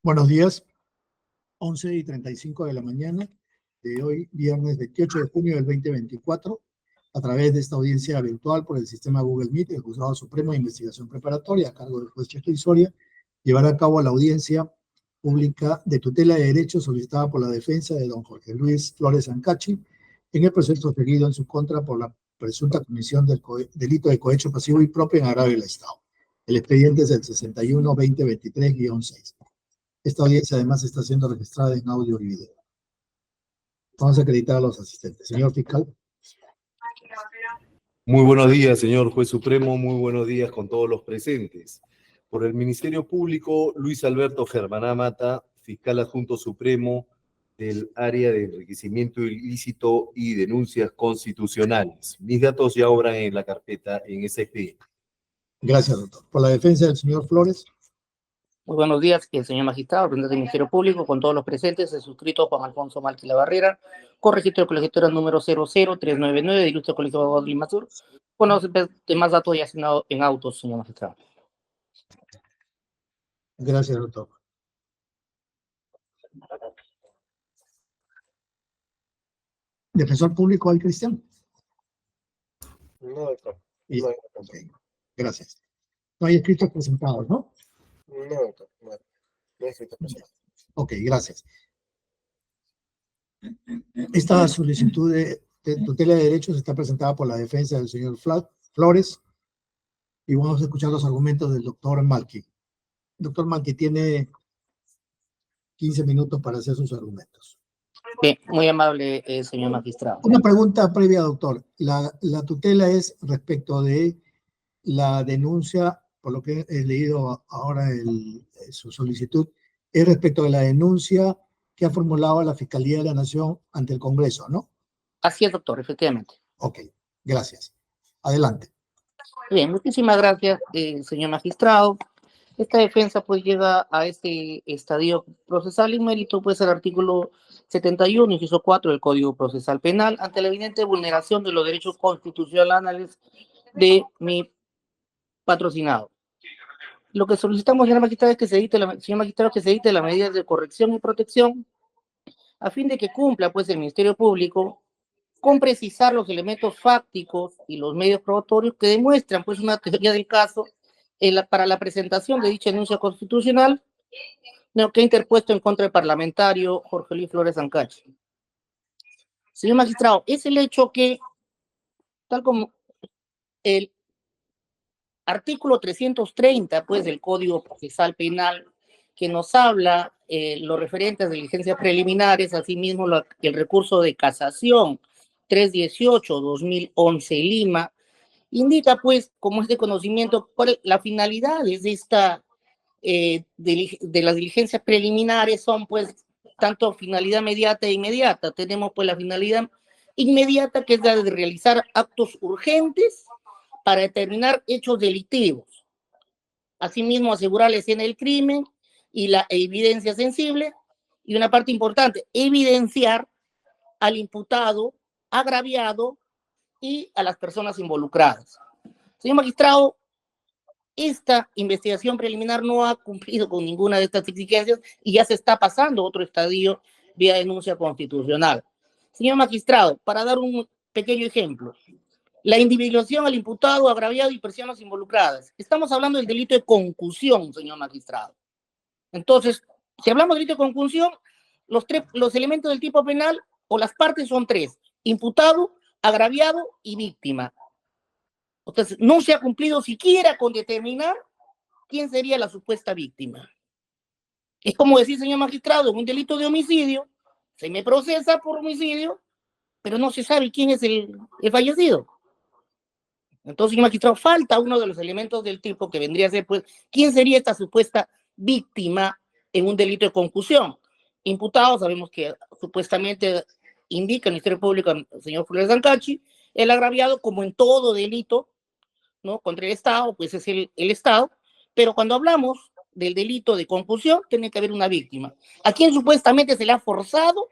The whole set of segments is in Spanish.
Buenos días, 11:35 de la mañana de hoy, viernes 28 de junio del 2024, a través de esta audiencia virtual por el sistema Google Meet, el Juzgado Supremo de Investigación Preparatoria, a cargo del juez Cheto Soria, llevará a cabo la audiencia pública de tutela de derechos solicitada por la defensa de don Jorge Luis Flores Ancachi en el proceso seguido en su contra por la presunta comisión del delito de cohecho pasivo y propio en agravio del Estado. El expediente es el 61-2023-6. Esta audiencia además está siendo registrada en audio y video. Vamos a acreditar a los asistentes. Señor fiscal. Muy buenos días, señor juez supremo. Muy buenos días con todos los presentes. Por el Ministerio Público, Luis Alberto Germaná Mata, fiscal adjunto supremo del área de enriquecimiento ilícito y denuncias constitucionales. Mis datos ya obran en la carpeta en ese expediente. Gracias, doctor. Por la defensa del señor Flores. Muy buenos días, señor magistrado, representante del Ministerio Público, con todos los presentes, el suscrito Juan Alfonso Márquez La Barrera, con registro de colegiatura número 00399 del Ilustre Colegio de Abogados de Lima Sur, con los demás datos ya asignados en autos, señor magistrado. Gracias, doctor. ¿Defensor público al Cristian? No, doctor. No, okay. Gracias. No hay escritos presentados, ¿no? No, doctor. No hay escritos presentados. Ok, gracias. Esta solicitud de tutela de derechos está presentada por la defensa del señor Flores y vamos a escuchar los argumentos del doctor Malqui. Doctor Malqui tiene 15 minutos para hacer sus argumentos. Bien, muy amable, señor magistrado. Una pregunta previa, doctor. La tutela es respecto de la denuncia, por lo que he leído ahora su solicitud, es respecto de la denuncia que ha formulado la Fiscalía de la Nación ante el Congreso, ¿no? Así es, doctor, efectivamente. Ok, gracias. Adelante. Bien, muchísimas gracias, señor magistrado. Esta defensa pues llega a este estadio procesal en mérito pues el artículo 71, inciso 4 del Código Procesal Penal, ante la evidente vulneración de los derechos constitucionales de mi patrocinado. Lo que solicitamos, señor magistrado, es que se edite las medidas de corrección y protección a fin de que cumpla pues el Ministerio Público con precisar los elementos fácticos y los medios probatorios que demuestran pues una teoría del caso para la presentación de dicha denuncia constitucional que ha interpuesto en contra del parlamentario Jorge Luis Flores Ancachi. Señor magistrado, es el hecho que, tal como el artículo 330 pues, del Código Procesal Penal, que nos habla los referentes de diligencias preliminares, asimismo el recurso de casación 318-2011 Lima, indica, pues, como es de conocimiento, la finalidad de las diligencias preliminares son, pues, tanto finalidad mediata e inmediata. Tenemos, pues, la finalidad inmediata, que es la de realizar actos urgentes para determinar hechos delictivos. Asimismo, asegurar la escena del crimen y la evidencia sensible. Y una parte importante, evidenciar al imputado, agraviado y a las personas involucradas. Señor magistrado, esta investigación preliminar no ha cumplido con ninguna de estas exigencias y ya se está pasando a otro estadio vía denuncia constitucional. Señor magistrado, para dar un pequeño ejemplo, la individuación al imputado, agraviado y personas involucradas. Estamos hablando del delito de concusión, señor magistrado. Entonces, si hablamos de delito de concusión, los elementos del tipo penal o las partes son tres: imputado, agraviado y víctima. Entonces, no se ha cumplido siquiera con determinar quién sería la supuesta víctima. Es como decir, señor magistrado, en un delito de homicidio, se me procesa por homicidio, pero no se sabe quién es el fallecido. Entonces, señor magistrado, falta uno de los elementos del tipo que vendría a ser, pues, quién sería esta supuesta víctima en un delito de concusión. Imputado, sabemos que supuestamente indica el Ministerio Público, el señor Flores Ancachi. El agraviado, como en todo delito, ¿no?, contra el Estado, pues es el Estado. Pero cuando hablamos del delito de concusión, tiene que haber una víctima, a quien supuestamente se le ha forzado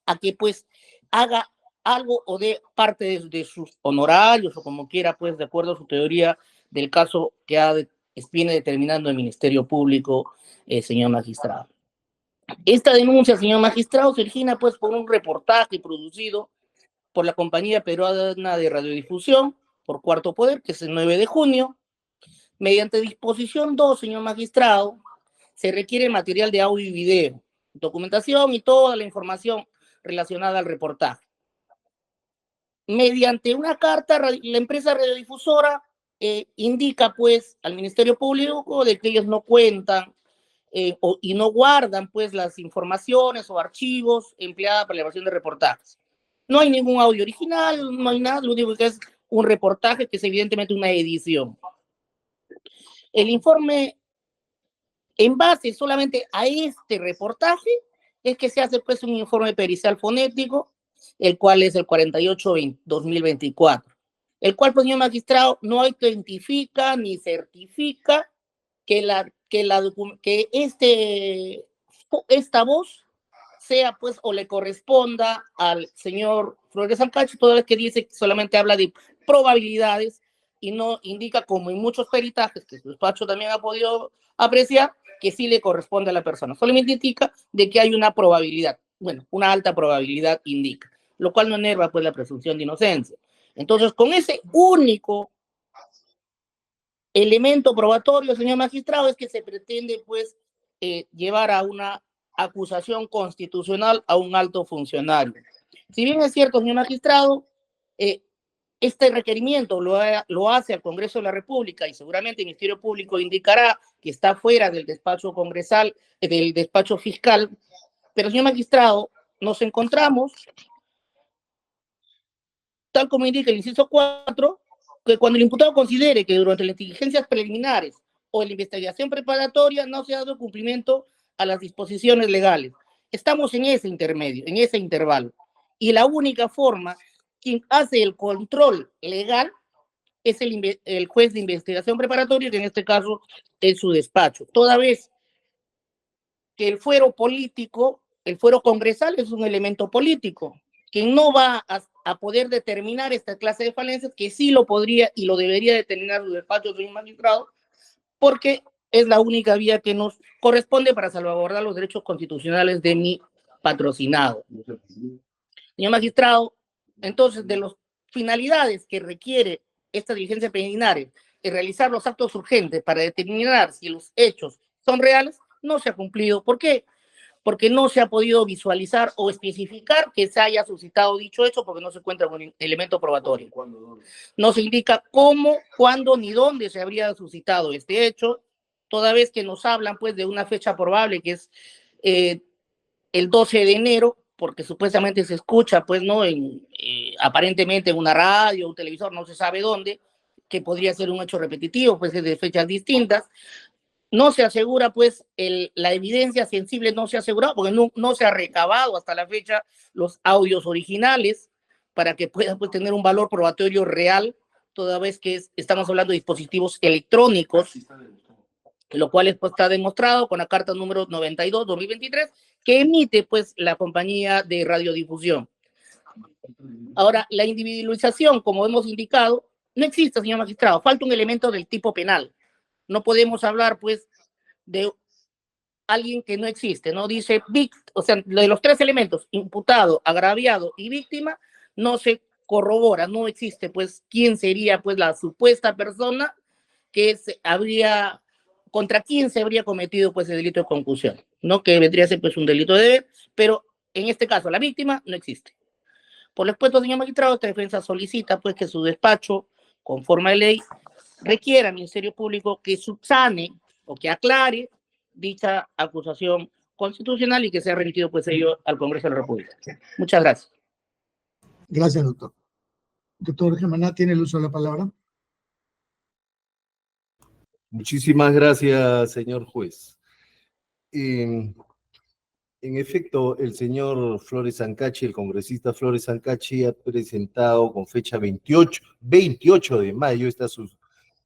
a que, pues, haga algo o de parte de sus honorarios, o como quiera, pues, de acuerdo a su teoría del caso que viene determinando el Ministerio Público, señor magistrado. Esta denuncia, señor magistrado, se origina pues por un reportaje producido por la compañía peruana de radiodifusión, por Cuarto Poder, que es el 9 de junio. Mediante disposición 2, señor magistrado, se requiere material de audio y video, documentación y toda la información relacionada al reportaje. Mediante una carta, la empresa radiodifusora indica pues al Ministerio Público de que ellos no cuentan y no guardan pues las informaciones o archivos empleadas para la elaboración de reportajes. No hay ningún audio original, no hay nada, lo único que es un reportaje que es evidentemente una edición. El informe, en base solamente a este reportaje, es que se hace pues un informe pericial fonético, el cual es el 48-2024, el cual, pues, señor magistrado, no autentifica ni certifica que esta voz sea, pues, o le corresponda al señor Flores Ancachi, toda vez que dice que solamente habla de probabilidades y no indica, como en muchos peritajes que su despacho también ha podido apreciar, que sí le corresponde a la persona. Solamente indica de que hay una probabilidad, bueno, una alta probabilidad indica, lo cual no enerva pues la presunción de inocencia. Entonces, con ese único elemento probatorio, señor magistrado, es que se pretende pues llevar a una acusación constitucional a un alto funcionario. Si bien es cierto, señor magistrado, este requerimiento lo hace al Congreso de la República y seguramente el Ministerio Público indicará que está fuera del despacho congresal, del despacho fiscal, pero, señor magistrado, nos encontramos, tal como indica el inciso 4, que cuando el imputado considere que durante las diligencias preliminares o la investigación preparatoria no se ha dado cumplimiento a las disposiciones legales. Estamos en ese intermedio, en ese intervalo. Y la única forma, quien hace el control legal es el juez de investigación preparatoria, que en este caso es su despacho. Toda vez que el fuero político, el fuero congresal es un elemento político, quien no va a poder determinar esta clase de falencias, que sí lo podría y lo debería determinar su despacho de un magistrado, porque es la única vía que nos corresponde para salvaguardar los derechos constitucionales de mi patrocinado. Señor magistrado, entonces, de las finalidades que requiere esta diligencia preliminar de realizar los actos urgentes para determinar si los hechos son reales, no se ha cumplido. ¿Por qué? Porque no se ha podido visualizar o especificar que se haya suscitado dicho hecho, porque no se cuenta con un elemento probatorio. No se indica cómo, cuándo ni dónde se habría suscitado este hecho, toda vez que nos hablan pues de una fecha probable que es el 12 de enero, porque supuestamente se escucha pues no aparentemente en una radio, un televisor, no se sabe dónde, que podría ser un hecho repetitivo, pues de fechas distintas. No se asegura, pues, la evidencia sensible no se ha asegurado, porque no se ha recabado hasta la fecha los audios originales para que puedan pues, tener un valor probatorio real, toda vez que estamos hablando de dispositivos electrónicos, lo cual pues, está demostrado con la carta número 92/2023 que emite pues, la compañía de radiodifusión. Ahora, la individualización, como hemos indicado, no existe, señor magistrado, falta un elemento del tipo penal. No podemos hablar, pues, de alguien que no existe, ¿no? Dice, o sea, de los tres elementos, imputado, agraviado y víctima, no se corrobora, no existe, pues, quién sería, pues, la supuesta persona que contra quién se habría cometido, pues, el delito de concusión, ¿no? Que vendría a ser, pues, un delito de deber, pero en este caso, la víctima no existe. Por lo expuesto, señor magistrado, esta defensa solicita, pues, que su despacho, conforme a ley, requiera al Ministerio Público que subsane o que aclare dicha acusación constitucional y que sea remitido pues ello al Congreso de la República. Muchas gracias. Gracias, doctor. Doctor Germaná, ¿tiene el uso de la palabra? Muchísimas gracias, señor juez. En efecto, el señor Flores Ancachi, el congresista Flores Ancachi, ha presentado con fecha 28 de mayo esta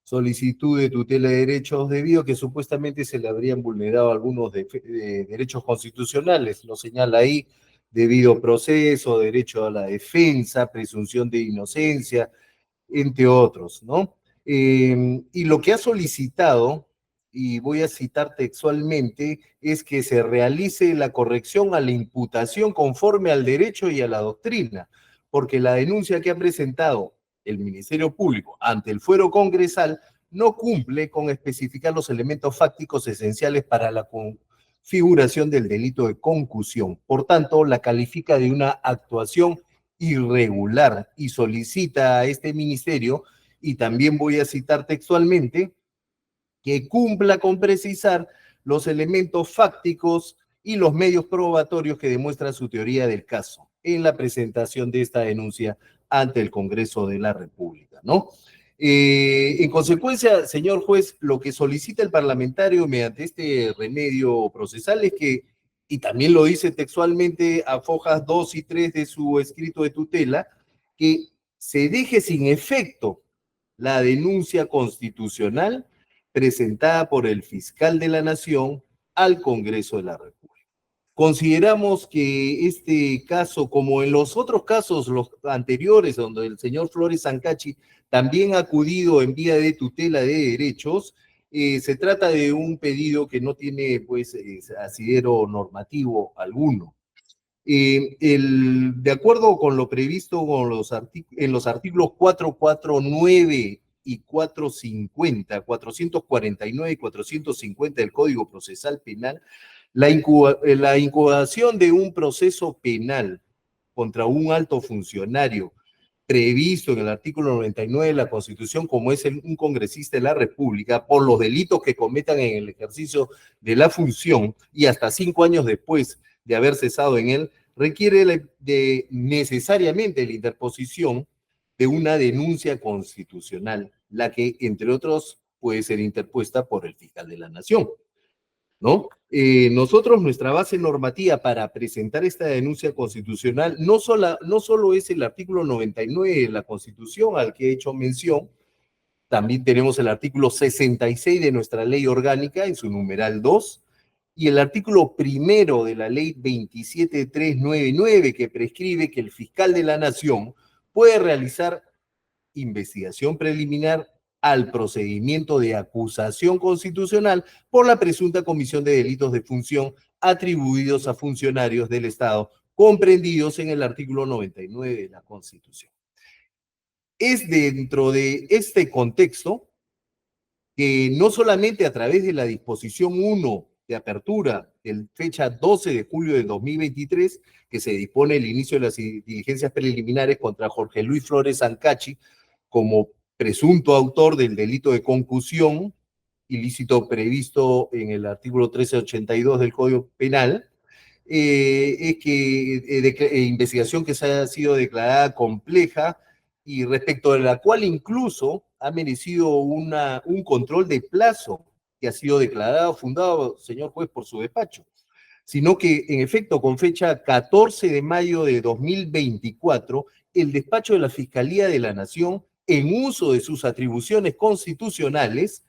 solicitud de tutela de derechos debido a que supuestamente se le habrían vulnerado algunos derechos constitucionales. Lo señala ahí, debido proceso, derecho a la defensa, presunción de inocencia, entre otros, ¿no? Y lo que ha solicitado y voy a citar textualmente, es que se realice la corrección a la imputación conforme al derecho y a la doctrina, porque la denuncia que ha presentado el Ministerio Público ante el fuero congresal no cumple con especificar los elementos fácticos esenciales para la configuración del delito de concusión. Por tanto, la califica de una actuación irregular y solicita a este ministerio, y también voy a citar textualmente, que cumpla con precisar los elementos fácticos y los medios probatorios que demuestran su teoría del caso en la presentación de esta denuncia ante el Congreso de la República, ¿no? En consecuencia, señor juez, lo que solicita el parlamentario mediante este remedio procesal es que, y también lo dice textualmente a fojas 2 y 3 de su escrito de tutela, que se deje sin efecto la denuncia constitucional presentada por el fiscal de la Nación al Congreso de la República. Consideramos que este caso, como en los otros casos, los anteriores, donde el señor Flores Sancachi también ha acudido en vía de tutela de derechos, se trata de un pedido que no tiene, pues, asidero normativo alguno. De acuerdo con lo previsto en los artículos 449 y 449 y 450 del Código Procesal Penal, la incubación de un proceso penal contra un alto funcionario previsto en el artículo 99 de la Constitución, como es un congresista de la República, por los delitos que cometan en el ejercicio de la función y hasta 5 años después de haber cesado en él, requiere necesariamente la interposición de una denuncia constitucional, la que, entre otros, puede ser interpuesta por el fiscal de la Nación, ¿no? Nosotros, nuestra base normativa para presentar esta denuncia constitucional no solo es el artículo 99 de la Constitución al que he hecho mención, también tenemos el artículo 66 de nuestra ley orgánica en su numeral 2 y el artículo 1 de la ley 27399 que prescribe que el fiscal de la Nación puede realizar investigación preliminar al procedimiento de acusación constitucional por la presunta comisión de delitos de función atribuidos a funcionarios del Estado, comprendidos en el artículo 99 de la Constitución. Es dentro de este contexto que no solamente a través de la disposición 1 de apertura, en fecha 12 de julio de 2023, que se dispone el inicio de las diligencias preliminares contra Jorge Luis Flores Sancachi como presunto autor del delito de concusión, ilícito previsto en el artículo 1382 del Código Penal, es que investigación que se ha sido declarada compleja y respecto de la cual incluso ha merecido un control de plazo que ha sido declarado, fundado, señor juez, por su despacho, sino que en efecto con fecha 14 de mayo de 2024, el despacho de la Fiscalía de la Nación, en uso de sus atribuciones constitucionales,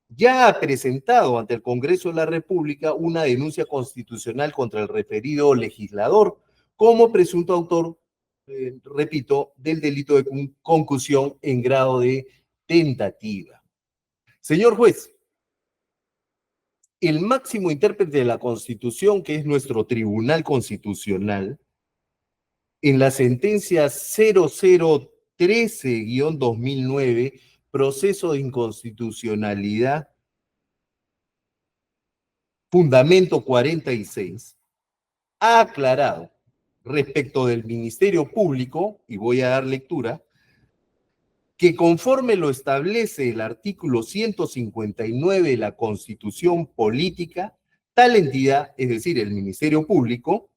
ya ha presentado ante el Congreso de la República una denuncia constitucional contra el referido legislador como presunto autor, repito, del delito de concusión en grado de tentativa. Señor juez, el máximo intérprete de la Constitución, que es nuestro Tribunal Constitucional, en la sentencia 0013-2009, proceso de inconstitucionalidad, fundamento 46, ha aclarado respecto del Ministerio Público, y voy a dar lectura, que conforme lo establece el artículo 159 de la Constitución Política, tal entidad, es decir, el Ministerio Público,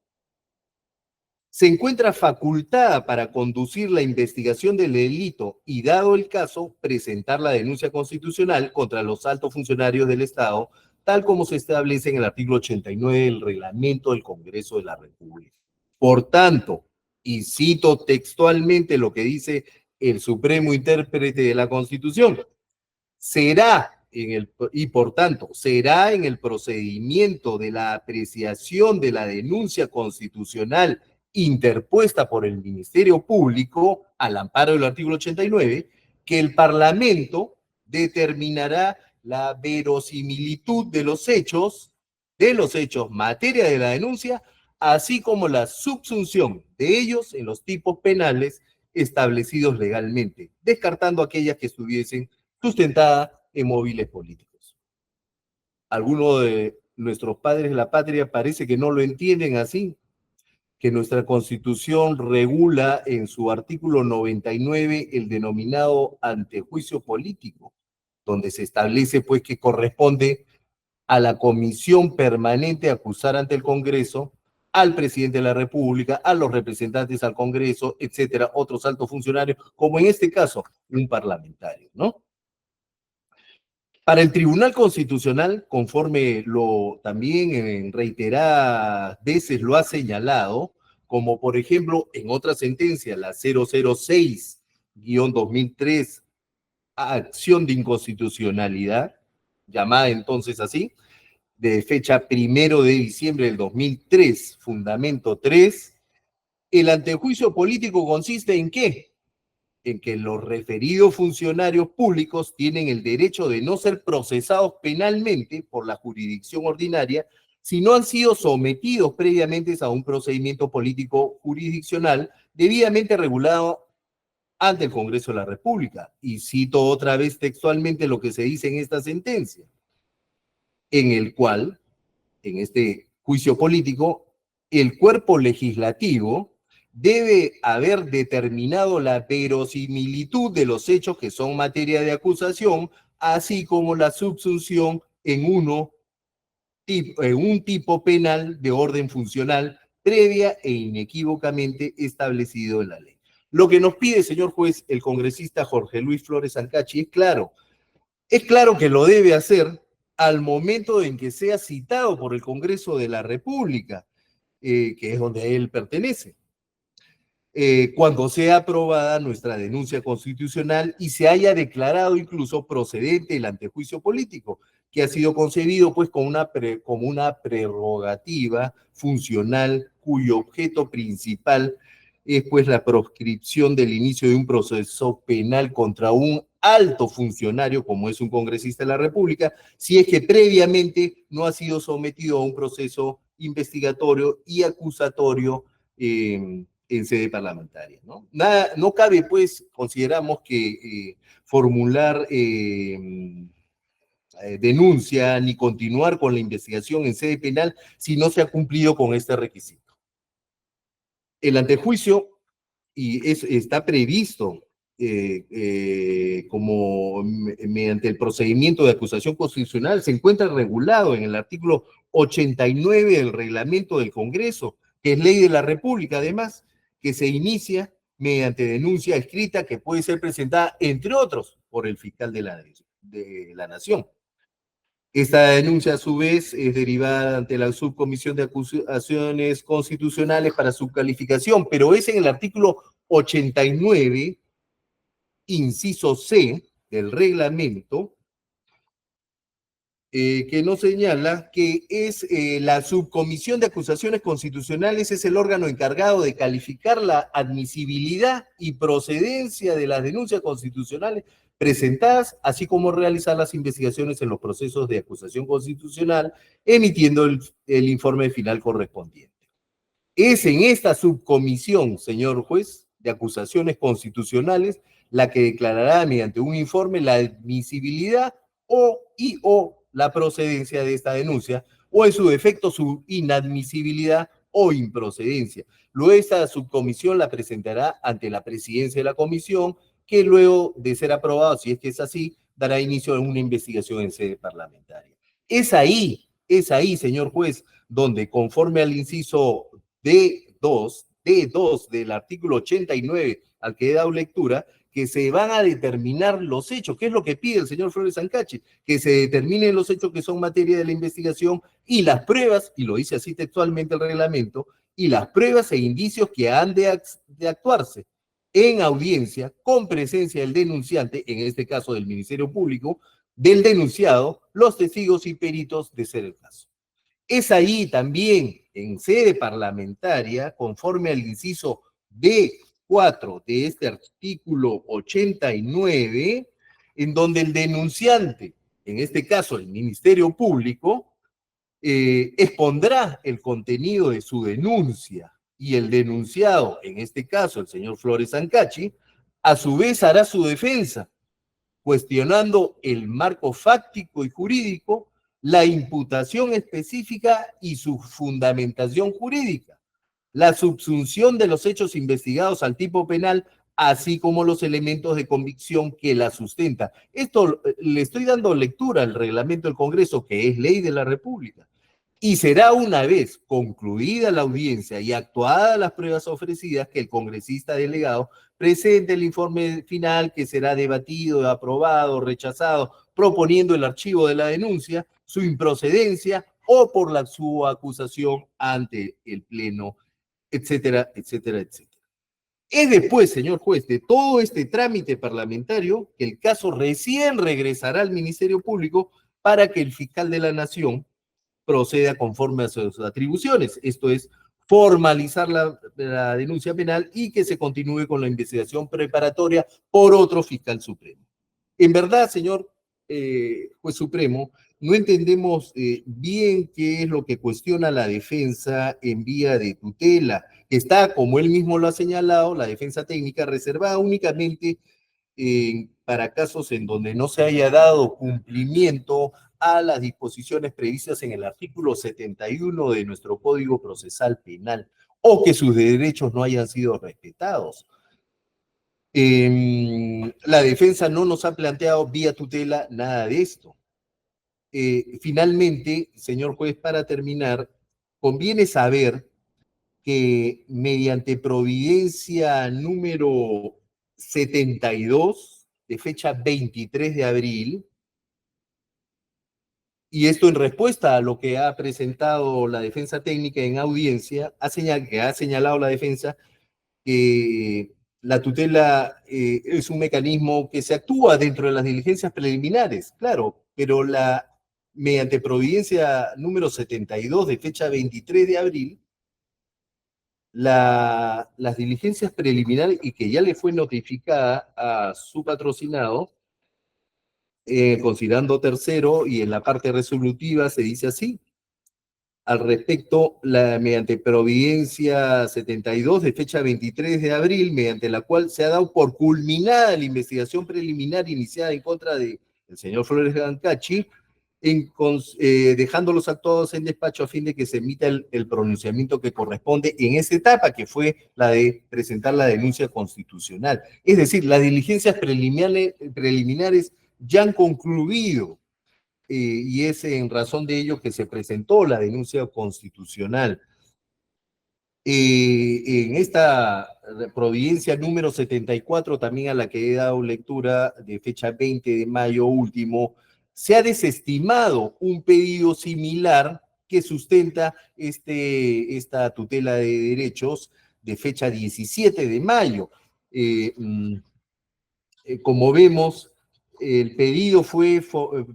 se encuentra facultada para conducir la investigación del delito y, dado el caso, presentar la denuncia constitucional contra los altos funcionarios del Estado, tal como se establece en el artículo 89 del Reglamento del Congreso de la República. Por tanto, y cito textualmente lo que dice el Supremo Intérprete de la Constitución, por tanto, será en el procedimiento de la apreciación de la denuncia constitucional interpuesta por el Ministerio Público al amparo del artículo 89, que el Parlamento determinará la verosimilitud de los hechos, materia de la denuncia, así como la subsunción de ellos en los tipos penales establecidos legalmente, descartando aquellas que estuviesen sustentadas en móviles políticos. Algunos de nuestros padres de la patria parece que no lo entienden así, que nuestra Constitución regula en su artículo 99 el denominado antejuicio político, donde se establece pues que corresponde a la Comisión Permanente acusar ante el Congreso al presidente de la República, a los representantes al Congreso, etcétera, otros altos funcionarios, como en este caso, un parlamentario, ¿no? Para el Tribunal Constitucional, conforme también en reiteradas veces lo ha señalado, como por ejemplo en otra sentencia, la 006-2003, acción de inconstitucionalidad, llamada entonces así, de fecha 1 de diciembre del 2003, fundamento 3, el antejuicio político consiste ¿en qué? En que los referidos funcionarios públicos tienen el derecho de no ser procesados penalmente por la jurisdicción ordinaria si no han sido sometidos previamente a un procedimiento político jurisdiccional debidamente regulado ante el Congreso de la República. Y cito otra vez textualmente lo que se dice en esta sentencia, en el cual, en este juicio político, el cuerpo legislativo debe haber determinado la verosimilitud de los hechos que son materia de acusación, así como la subsunción en un tipo penal de orden funcional previa e inequívocamente establecido en la ley. Lo que nos pide, señor juez, el congresista Jorge Luis Flores Ancachi es claro que lo debe hacer al momento en que sea citado por el Congreso de la República, que es donde él pertenece. Cuando sea aprobada nuestra denuncia constitucional y se haya declarado incluso procedente el antejuicio político, que ha sido concebido pues como una prerrogativa funcional cuyo objeto principal es pues la proscripción del inicio de un proceso penal contra un alto funcionario, como es un congresista de la República, si es que previamente no ha sido sometido a un proceso investigatorio y acusatorio en sede parlamentaria, ¿no? No cabe, pues, consideramos que formular denuncia ni continuar con la investigación en sede penal si no se ha cumplido con este requisito. El antejuicio está previsto como mediante el procedimiento de acusación constitucional, se encuentra regulado en el artículo 89 del reglamento del Congreso, que es ley de la República, además, que se inicia mediante denuncia escrita que puede ser presentada, entre otros, por el fiscal de la Nación. Esta denuncia, a su vez, es derivada ante la Subcomisión de Acusaciones Constitucionales para su calificación, pero es en el artículo 89, inciso C del reglamento, que nos señala que es la Subcomisión de Acusaciones Constitucionales es el órgano encargado de calificar la admisibilidad y procedencia de las denuncias constitucionales presentadas, así como realizar las investigaciones en los procesos de acusación constitucional, emitiendo el informe final correspondiente. Es en esta subcomisión, señor juez, de acusaciones constitucionales, la que declarará mediante un informe la admisibilidad o la procedencia de esta denuncia, o en su defecto su inadmisibilidad o improcedencia. Luego esta subcomisión la presentará ante la presidencia de la comisión, que luego de ser aprobado, si es que es así, dará inicio a una investigación en sede parlamentaria. Es ahí, señor juez, donde conforme al inciso D2 del artículo 89 al que he dado lectura, que se van a determinar los hechos, que es lo que pide el señor Flores Ancachi, que se determinen los hechos que son materia de la investigación y las pruebas, y lo dice así textualmente el reglamento, y las pruebas e indicios que han de actuarse en audiencia con presencia del denunciante, en este caso del Ministerio Público, del denunciado, los testigos y peritos de ser el caso. Es ahí también, en sede parlamentaria, conforme al inciso D4 de este artículo 89, en donde el denunciante, en este caso el Ministerio Público, expondrá el contenido de su denuncia y el denunciado, en este caso el señor Flores Ancachi, a su vez hará su defensa, cuestionando el marco fáctico y jurídico, la imputación específica y su fundamentación jurídica, la subsunción de los hechos investigados al tipo penal, así como los elementos de convicción que la sustentan. Esto le estoy dando lectura al reglamento del Congreso, que es ley de la República. Y será una vez concluida la audiencia y actuadas las pruebas ofrecidas que el congresista delegado presente el informe final que será debatido, aprobado, rechazado, proponiendo el archivo de la denuncia, su improcedencia o por su acusación ante el Pleno, etcétera, etcétera, etcétera. Es después, señor juez, de todo este trámite parlamentario que el caso recién regresará al Ministerio Público para que el fiscal de la Nación proceda conforme a sus atribuciones. Esto es, formalizar la denuncia penal y que se continúe con la investigación preparatoria por otro fiscal supremo. En verdad, señor juez supremo, no entendemos bien qué es lo que cuestiona la defensa en vía de tutela, que está, como él mismo lo ha señalado, la defensa técnica reservada únicamente para casos en donde no se haya dado cumplimiento a las disposiciones previstas en el artículo 71 de nuestro Código Procesal Penal o que sus derechos no hayan sido respetados. La defensa no nos ha planteado vía tutela nada de esto. Finalmente, señor juez, para terminar, conviene saber que mediante providencia número 72, de fecha 23 de abril, y esto en respuesta a lo que ha presentado la defensa técnica en audiencia, que ha señalado la defensa que la tutela es un mecanismo que se actúa dentro de las diligencias preliminares, claro, pero mediante providencia número 72 de fecha 23 de abril, las diligencias preliminares y que ya le fue notificada a su patrocinado, considerando tercero, y en la parte resolutiva se dice así: al respecto, mediante providencia 72 de fecha 23 de abril, mediante la cual se ha dado por culminada la investigación preliminar iniciada en contra del señor Flores Ancachi, dejando los actuados en despacho a fin de que se emita el pronunciamiento que corresponde en esa etapa, que fue la de presentar la denuncia constitucional. Es decir, las diligencias preliminares ya han concluido, y es en razón de ello que se presentó la denuncia constitucional. En esta providencia número 74, también a la que he dado lectura, de fecha 20 de mayo último, se ha desestimado un pedido similar que sustenta esta tutela de derechos de fecha 17 de mayo. Como vemos, el pedido fue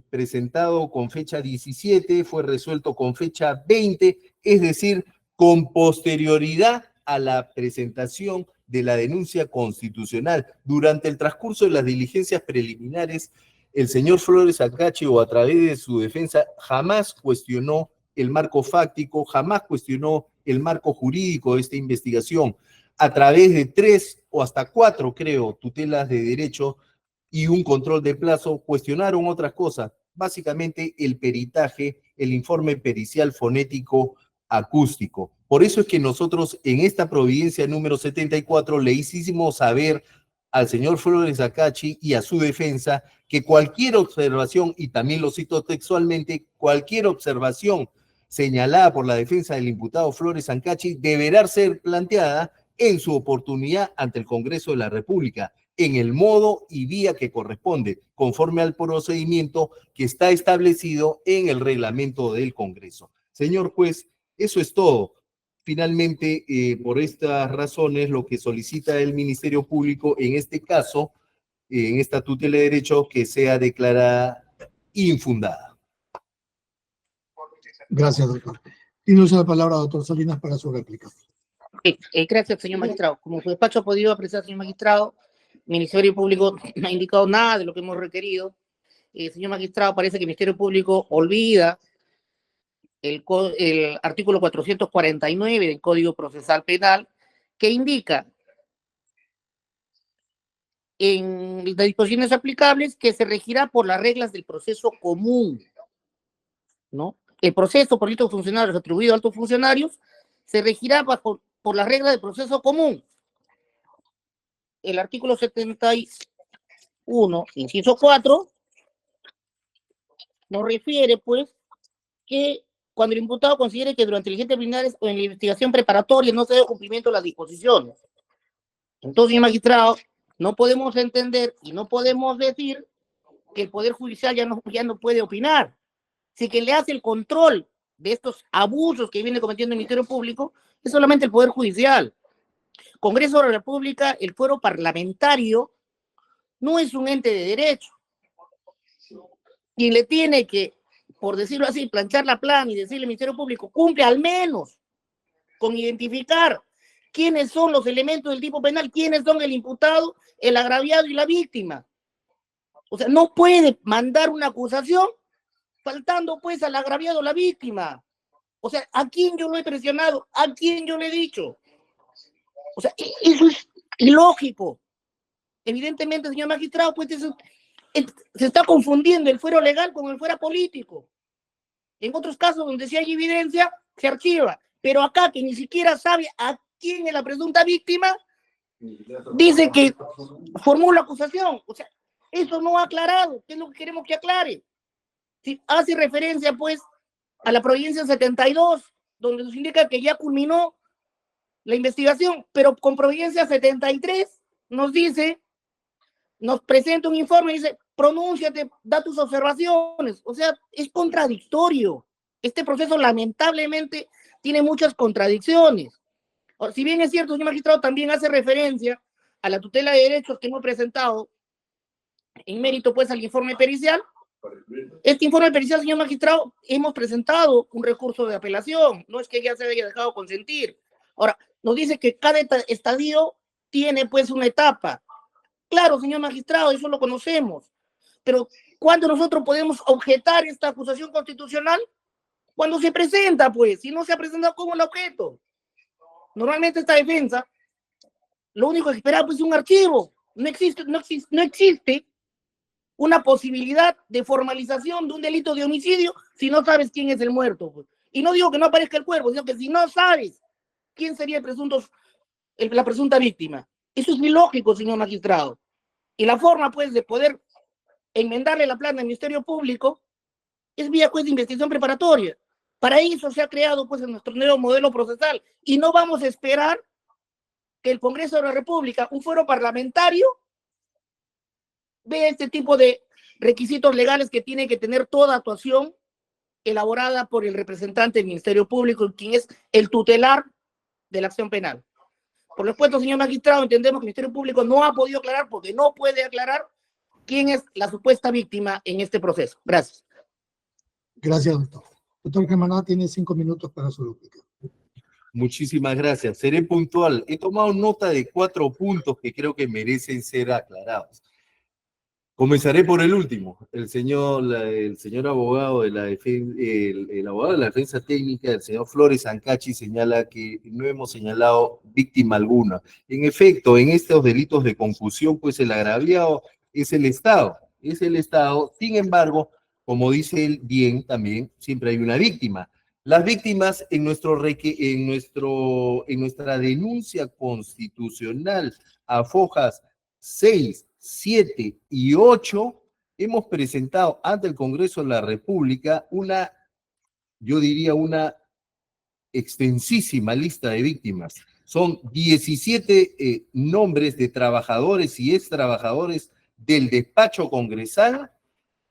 presentado con fecha 17, fue resuelto con fecha 20, es decir, con posterioridad a la presentación de la denuncia constitucional. Durante el transcurso de las diligencias preliminares, el señor Flores Ancachi, o a través de su defensa, jamás cuestionó el marco fáctico, jamás cuestionó el marco jurídico de esta investigación. A través de 3 o hasta 4, creo, tutelas de derecho y un control de plazo, cuestionaron otras cosas, básicamente el peritaje, el informe pericial fonético acústico. Por eso es que nosotros en esta providencia número 74 le hicimos saber al señor Flores Ancachi y a su defensa que cualquier observación, y también lo cito textualmente, cualquier observación señalada por la defensa del imputado Flores Ancachi deberá ser planteada en su oportunidad ante el Congreso de la República, en el modo y vía que corresponde, conforme al procedimiento que está establecido en el reglamento del Congreso. Señor juez, eso es todo. Finalmente, por estas razones, lo que solicita el Ministerio Público en este caso, en esta tutela de derecho, que sea declarada infundada. Gracias, doctor. Tiene usted la palabra, doctor Salinas, para su réplica. Gracias, señor magistrado. Como su despacho ha podido apreciar, señor magistrado, el Ministerio Público no ha indicado nada de lo que hemos requerido señor magistrado, parece que el Ministerio Público olvida el artículo 449 del Código Procesal Penal, que indica en las disposiciones aplicables que se regirá por las reglas del proceso común, ¿no? El proceso por estos funcionarios atribuido a altos funcionarios se regirá por las reglas del proceso común. El artículo 71, inciso 4, nos refiere, pues, que cuando el imputado considere que durante el diligencias preliminares o en la investigación preparatoria no se dé cumplimiento de las disposiciones. Entonces, señor magistrado, no podemos entender y no podemos decir que el Poder Judicial ya no puede opinar. Si que le hace el control de estos abusos que viene cometiendo el Ministerio Público es solamente el Poder Judicial. Congreso de la República, el fuero parlamentario, no es un ente de derecho. Quien le tiene que, por decirlo así, planchar la plana y decirle al Ministerio Público, cumple al menos con identificar quiénes son los elementos del tipo penal, quiénes son el imputado, el agraviado y la víctima. O sea, no puede mandar una acusación faltando pues al agraviado o la víctima. O sea, ¿a quién yo lo he presionado? ¿A quién yo le he dicho? O sea, eso es ilógico. Evidentemente, señor magistrado, pues se está confundiendo el fuero legal con el fuero político. En otros casos donde sí hay evidencia, se archiva. Pero acá, que ni siquiera sabe a quién es la presunta víctima, dice que formula acusación. O sea, eso no ha aclarado. ¿Qué es lo que queremos que aclare? Si hace referencia, pues, a la providencia 72, donde nos indica que ya culminó la investigación, pero con providencia 73 nos dice, nos presenta un informe y dice, pronúnciate, da tus observaciones. O sea, es contradictorio. Este proceso lamentablemente tiene muchas contradicciones. Ahora, si bien es cierto, señor magistrado, también hace referencia a la tutela de derechos que hemos presentado en mérito, pues, al informe pericial. Este informe pericial, señor magistrado, hemos presentado un recurso de apelación. No es que ya se haya dejado consentir. Ahora, nos dice que cada estadio tiene, pues, una etapa. Claro, señor magistrado, eso lo conocemos. Pero, ¿cuándo nosotros podemos objetar esta acusación constitucional? Cuando se presenta, pues, si no se ha presentado como el objeto. Normalmente esta defensa, lo único que espera, pues, es un archivo. No existe una posibilidad de formalización de un delito de homicidio si no sabes quién es el muerto. Pues. Y no digo que no aparezca el cuerpo, sino que si no sabes quién sería la presunta víctima. Eso es ilógico, señor magistrado. Y la forma, pues, de poder enmendarle la plana al Ministerio Público es vía, pues, de investigación preparatoria. Para eso se ha creado, pues, en nuestro nuevo modelo procesal. Y no vamos a esperar que el Congreso de la República, un fuero parlamentario, vea este tipo de requisitos legales que tiene que tener toda actuación elaborada por el representante del Ministerio Público, quien es el tutelar de la acción penal. Por lo expuesto, señor magistrado, entendemos que el Ministerio Público no ha podido aclarar, porque no puede aclarar quién es la supuesta víctima en este proceso. Gracias. Gracias, doctor. Doctor Germaná tiene 5 minutos para su réplica. Muchísimas gracias. Seré puntual. He tomado nota de 4 puntos que creo que merecen ser aclarados. Comenzaré por el último. El señor abogado de la defensa, el abogado de la defensa técnica, el señor Flores Ancachi, señala que no hemos señalado víctima alguna. En efecto, en estos delitos de confusión, pues el agraviado es el Estado. Es el Estado. Sin embargo, como dice él bien, también siempre hay una víctima. Las víctimas en nuestra denuncia constitucional a fojas 6, 7 y 8, hemos presentado ante el Congreso de la República yo diría una extensísima lista de víctimas. Son 17 nombres de trabajadores y extrabajadores del despacho congresal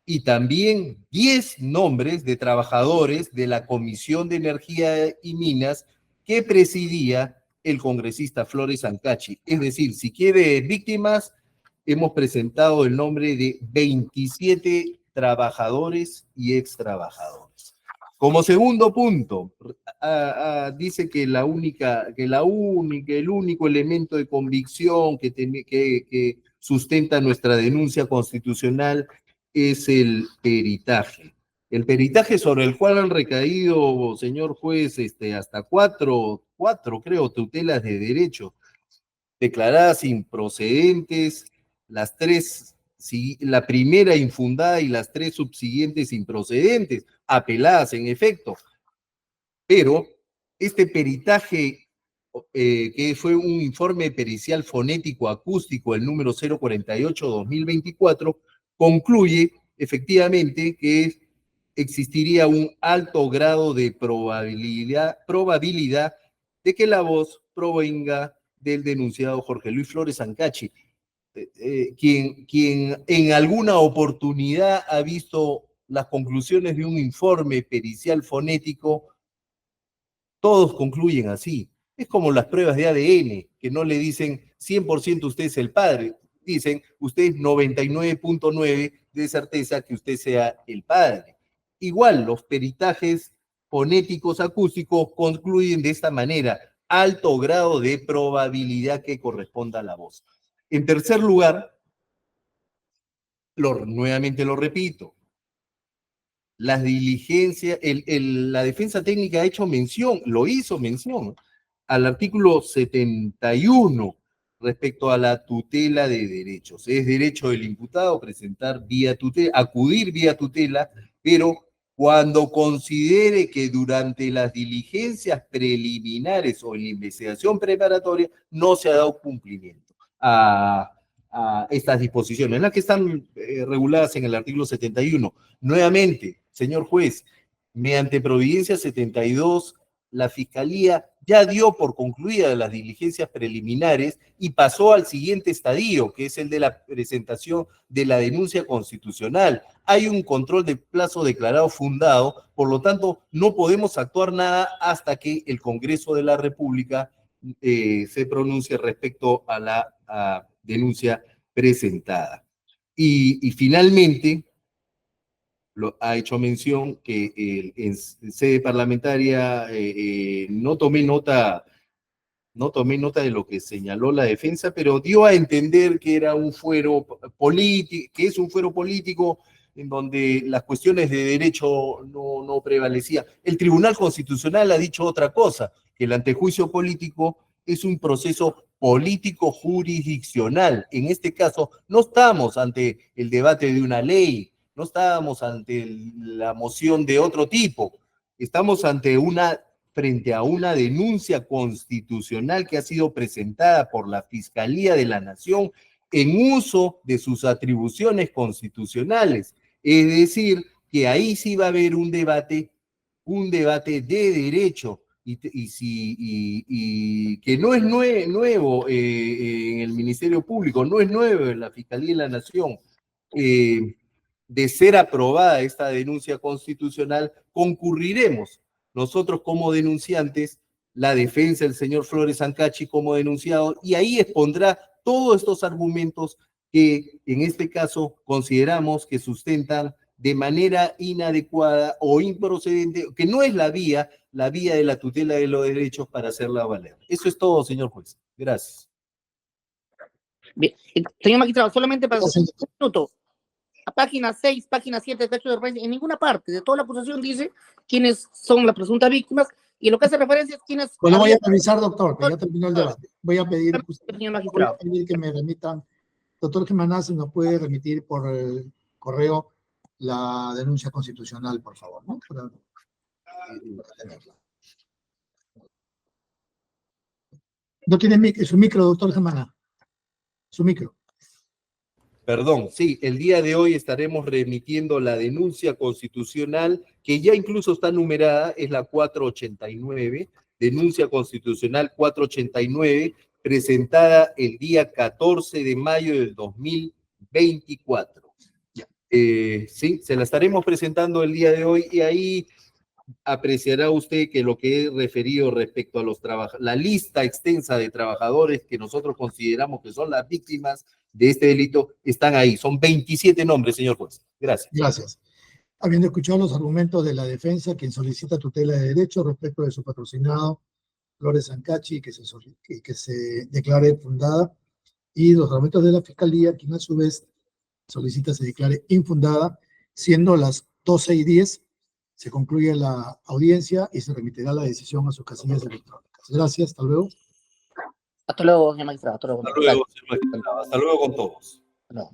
y también 10 nombres de trabajadores de la Comisión de Energía y Minas que presidía el congresista Flores Ancachi. Es decir, si quiere víctimas, hemos presentado el nombre de 27 trabajadores y extrabajadores. Como segundo punto, dice que el único elemento de convicción que sustenta nuestra denuncia constitucional es el peritaje. El peritaje sobre el cual han recaído, señor juez, hasta cuatro creo, tutelas de derecho declaradas improcedentes, las tres, la primera infundada y las tres subsiguientes improcedentes, apeladas en efecto. Pero este peritaje, que fue un informe pericial fonético acústico, el número 048-2024, concluye efectivamente que existiría un alto grado de probabilidad de que la voz provenga del denunciado Jorge Luis Flores Ancachi, quien en alguna oportunidad ha visto las conclusiones de un informe pericial fonético. Todos concluyen así. Es como las pruebas de ADN, que no le dicen 100% usted es el padre, dicen usted es 99.9 de certeza que usted sea el padre. Igual, los peritajes fonéticos acústicos concluyen de esta manera: alto grado de probabilidad que corresponda a la voz. En tercer lugar, nuevamente lo repito, las diligencias, la defensa técnica ha hecho mención, lo hizo mención, al artículo 71 respecto a la tutela de derechos. Es derecho del imputado presentar vía tutela, acudir vía tutela, pero cuando considere que durante las diligencias preliminares o en la investigación preparatoria no se ha dado cumplimiento a estas disposiciones, las que están reguladas en el artículo 71. Nuevamente, señor juez, mediante providencia 72, la Fiscalía ya dio por concluidas las diligencias preliminares y pasó al siguiente estadio, que es el de la presentación de la denuncia constitucional. Hay un control de plazo declarado fundado, por lo tanto, no podemos actuar nada hasta que el Congreso de la República se pronuncie respecto a la denuncia presentada. Y finalmente, ha hecho mención que en sede parlamentaria no tomé nota de lo que señaló la defensa, pero dio a entender que era un fuero político, que es un fuero político en donde las cuestiones de derecho no prevalecían. El Tribunal Constitucional ha dicho otra cosa, que el antejuicio político es un proceso político jurisdiccional. En este caso, no estamos ante el debate de una ley, no estábamos ante la moción de otro tipo, estamos frente a una denuncia constitucional que ha sido presentada por la Fiscalía de la Nación en uso de sus atribuciones constitucionales. Es decir, que ahí sí va a haber un debate de derecho, y que no es nuevo en el Ministerio Público, no es nuevo en la Fiscalía de la Nación. De ser aprobada esta denuncia constitucional, concurriremos nosotros como denunciantes, la defensa del señor Flores Ancachi como denunciado, y ahí expondrá todos estos argumentos que en este caso consideramos que sustentan de manera inadecuada o improcedente, que no es la vía de la tutela de los derechos para hacerla valer. Eso es todo, señor juez. Gracias. Bien. Señor magistrado, solamente para un minuto. A página 6, página 7 del texto de referencia, en ninguna parte de toda la acusación dice quiénes son las presuntas víctimas, y en lo que hace referencia es quiénes... Bueno, voy a revisar, doctor, que ya terminó el debate. Voy a pedir magistrado, que me remitan, doctor Germaná, si nos puede remitir por el correo la denuncia constitucional, por favor, ¿no? Para tenerla. No tiene su micro, doctor Germaná. Su micro. Perdón, sí, el día de hoy estaremos remitiendo la denuncia constitucional, que ya incluso está numerada, es la 489, denuncia constitucional 489, presentada el día 14 de mayo del 2024. Sí, se la estaremos presentando el día de hoy, y ahí apreciará usted que lo que he referido respecto a la lista extensa de trabajadores que nosotros consideramos que son las víctimas de este delito, están ahí. Son 27 nombres, señor juez. Gracias. Gracias. Habiendo escuchado los argumentos de la defensa, quien solicita tutela de derechos respecto de su patrocinado, Flores Ancachi, que se declare fundada, y los argumentos de la Fiscalía, quien a su vez solicita se declare infundada, siendo las 12:10, se concluye la audiencia y se remitirá la decisión a sus casillas electrónicas. Gracias, hasta luego. Hasta luego, señor magistrado. Hasta luego. Hasta luego, señor magistrado. Hasta luego con todos. Hasta luego.